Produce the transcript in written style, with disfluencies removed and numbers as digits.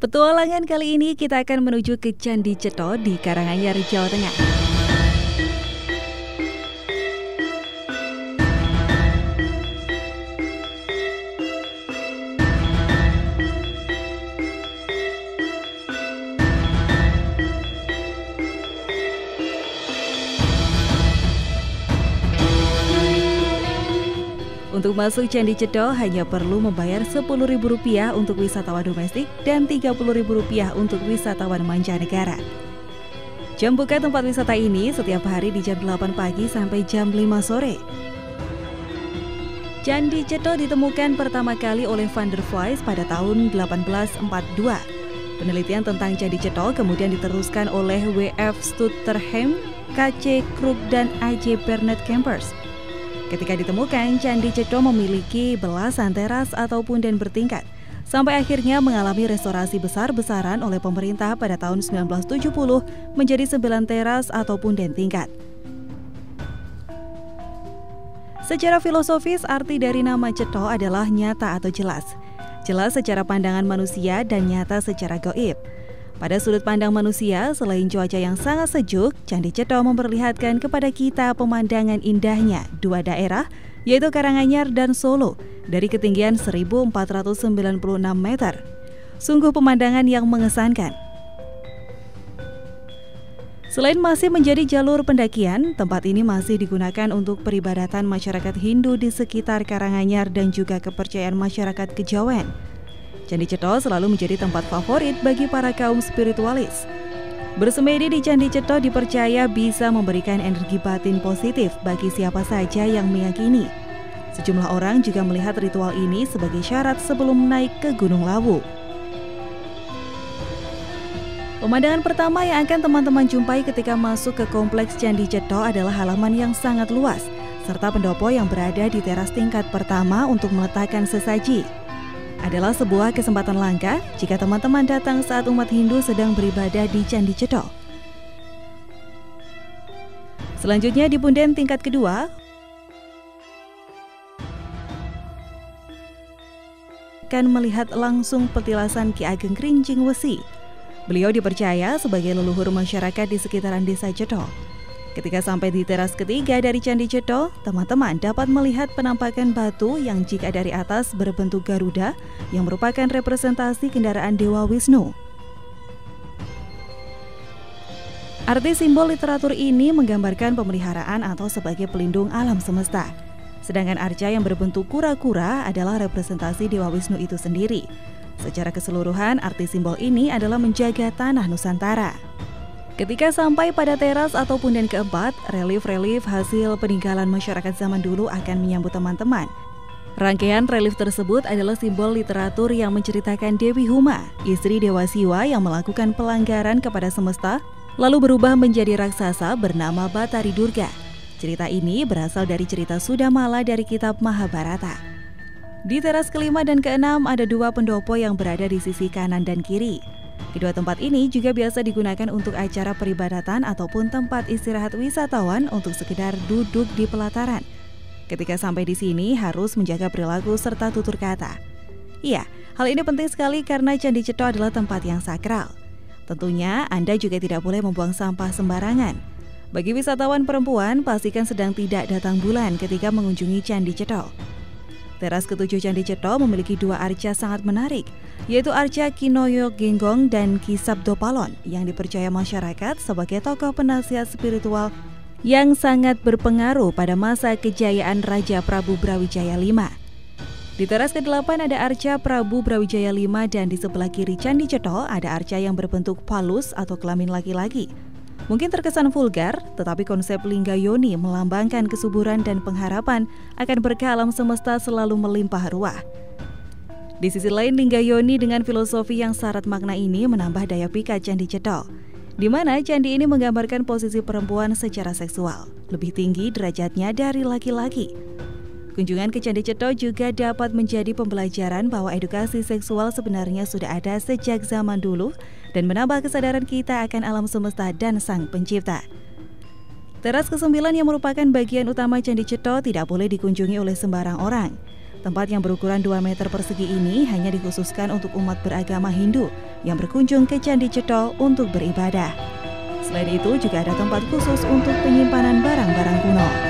Petualangan kali ini kita akan menuju ke Candi Cetho di Karanganyar, Jawa Tengah. Untuk masuk Candi Cetho hanya perlu membayar Rp10.000 untuk wisatawan domestik dan Rp30.000 untuk wisatawan mancanegara. Jam buka tempat wisata ini setiap hari di jam 8 pagi sampai jam 5 sore. Candi Cetho ditemukan pertama kali oleh Van der Waals pada tahun 1842. Penelitian tentang Candi Cetho kemudian diteruskan oleh W.F. Stutterheim, K.C. Krug, dan A.J. Bernard Kempers. Ketika ditemukan, Candi Cetho memiliki belasan teras atau punden bertingkat, sampai akhirnya mengalami restorasi besar-besaran oleh pemerintah pada tahun 1970 menjadi 9 teras atau punden tingkat. Secara filosofis, arti dari nama Cetho adalah nyata atau jelas. Jelas secara pandangan manusia dan nyata secara gaib. Pada sudut pandang manusia, selain cuaca yang sangat sejuk, Candi Cetho memperlihatkan kepada kita pemandangan indahnya dua daerah, yaitu Karanganyar dan Solo, dari ketinggian 1496 meter. Sungguh pemandangan yang mengesankan. Selain masih menjadi jalur pendakian, tempat ini masih digunakan untuk peribadatan masyarakat Hindu di sekitar Karanganyar dan juga kepercayaan masyarakat Kejawen. Candi Cetho selalu menjadi tempat favorit bagi para kaum spiritualis. Bersemedi di Candi Cetho dipercaya bisa memberikan energi batin positif bagi siapa saja yang meyakini. Sejumlah orang juga melihat ritual ini sebagai syarat sebelum naik ke Gunung Lawu. Pemandangan pertama yang akan teman-teman jumpai ketika masuk ke kompleks Candi Cetho adalah halaman yang sangat luas, serta pendopo yang berada di teras tingkat pertama untuk meletakkan sesaji. Adalah sebuah kesempatan langka jika teman-teman datang saat umat Hindu sedang beribadah di Candi Cetho. Selanjutnya di punden tingkat kedua, akan melihat langsung petilasan Ki Ageng Krinjing Wesi. Beliau dipercaya sebagai leluhur masyarakat di sekitaran desa Cetho. Ketika sampai di teras ketiga dari Candi Cetho, teman-teman dapat melihat penampakan batu yang jika dari atas berbentuk Garuda yang merupakan representasi kendaraan Dewa Wisnu. Arti simbol literatur ini menggambarkan pemeliharaan atau sebagai pelindung alam semesta. Sedangkan arca yang berbentuk kura-kura adalah representasi Dewa Wisnu itu sendiri. Secara keseluruhan, arti simbol ini adalah menjaga tanah Nusantara. Ketika sampai pada teras atau punden keempat, relief-relief hasil peninggalan masyarakat zaman dulu akan menyambut teman-teman. Rangkaian relief tersebut adalah simbol literatur yang menceritakan Dewi Huma, istri Dewa Siwa yang melakukan pelanggaran kepada semesta, lalu berubah menjadi raksasa bernama Batari Durga. Cerita ini berasal dari cerita Sudamala dari kitab Mahabharata. Di teras kelima dan keenam ada dua pendopo yang berada di sisi kanan dan kiri. Kedua tempat ini juga biasa digunakan untuk acara peribadatan ataupun tempat istirahat wisatawan untuk sekedar duduk di pelataran. Ketika sampai di sini harus menjaga perilaku serta tutur kata. Iya, hal ini penting sekali karena Candi Cetho adalah tempat yang sakral. Tentunya Anda juga tidak boleh membuang sampah sembarangan. Bagi wisatawan perempuan, pastikan sedang tidak datang bulan ketika mengunjungi Candi Cetho. Teras ketujuh Candi Cetho memiliki dua arca sangat menarik, yaitu arca Ki Noyo Genggong dan Ki Sabdo Palon yang dipercaya masyarakat sebagai tokoh penasihat spiritual yang sangat berpengaruh pada masa kejayaan Raja Prabu Brawijaya V. Di teras ke-8 ada arca Prabu Brawijaya V dan di sebelah kiri Candi Cetho ada arca yang berbentuk phallus atau kelamin laki-laki. Mungkin terkesan vulgar, tetapi konsep Lingga Yoni melambangkan kesuburan dan pengharapan akan berkah alam semesta selalu melimpah ruah. Di sisi lain, Lingga Yoni dengan filosofi yang syarat makna ini menambah daya pikat Candi Cetho, di mana candi ini menggambarkan posisi perempuan secara seksual, lebih tinggi derajatnya dari laki-laki. Kunjungan ke Candi Cetho juga dapat menjadi pembelajaran bahwa edukasi seksual sebenarnya sudah ada sejak zaman dulu dan menambah kesadaran kita akan alam semesta dan Sang Pencipta. Teras ke-9 yang merupakan bagian utama Candi Cetho tidak boleh dikunjungi oleh sembarang orang. Tempat yang berukuran 2 meter persegi ini hanya dikhususkan untuk umat beragama Hindu yang berkunjung ke Candi Cetro untuk beribadah. Selain itu juga ada tempat khusus untuk penyimpanan barang-barang kuno.